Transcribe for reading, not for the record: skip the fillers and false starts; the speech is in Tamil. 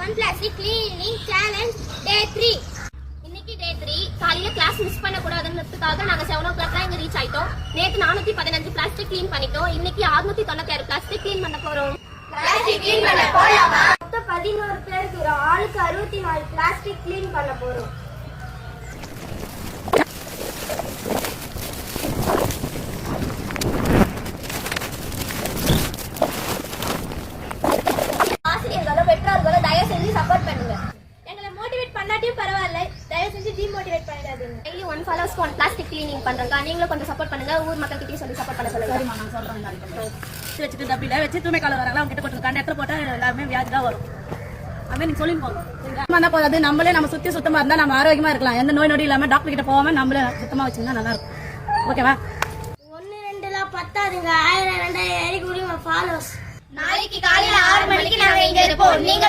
ஒன் பிளாஸ்டிக் கிளீனிங் சேலஞ்ச் டே 3. இன்னைக்கு டே 3. காலையில கிளாஸ் மிஸ் பண்ண கூடாதுன்றதுக்காக நாங்க 7 o'clock தான் இங்க ரீச் ஆயிட்டோம். நேத்து 415 பிளாஸ்டிக் க்ளீன் பண்ணிட்டோம். இன்னைக்கு 696 பிளாஸ்டிக் க்ளீன் பண்ண போறோம். பிளாஸ்டிக் க்ளீன் பண்ண போலாமா? மொத்தம் 11 பேர் இருக்கிறோம். ஆளுக்கு 64 பிளாஸ்டிக் க்ளீன் பண்ண போறோம். ஆசிரியர்களோ பெற்றோர்களோ தயவு செஞ்சு சப்போர்ட் பண்ணுங்க. எங்களை மோட்டிவேட் பண்ணாட்டியும் பரவாயில்ல, தயவு செஞ்சு டிமோட்டிவேட் பண்ணிடாதீங்க. Daily 1 followers one plastic cleaning பண்றோம். நீங்களும் கொஞ்சம் சப்போர்ட் பண்ணுங்க. ஊர் மக்கள் கிட்டயும் சொல்லி சப்போர்ட் பண்ண சொல்லுங்க. சரிம்மா, நான் சொல்றேன். வச்சுட்டு டப்பில வச்சு தூய்மைக்கால வராங்களா அவங்க கிட்ட கொடுத்து இடத்துல போட்டா எல்லாருமே வியாதி தான் வரும். அதுமாதிரி நீங்க சொல்லி போங்க. போதாது, நம்மளே நம்ம சுத்தமா இருந்தா நம்ம ஆரோக்கியமா இருக்கலாம். எந்த நோய் நொடி இல்லாம டாக்டர் கிட்ட போகாம நம்மளே சுத்தமா வச்சுருந்தா நல்லா இருக்கும். ஓகேவா? 1 2 பத்தாதுங்க. 1000 2000 ஏறி கூடிய ஃபாலோவர்ஸ். நாளைக்கு காலையில 6 மணிக்கு நாங்க இங்க இருப்போம். நீங்க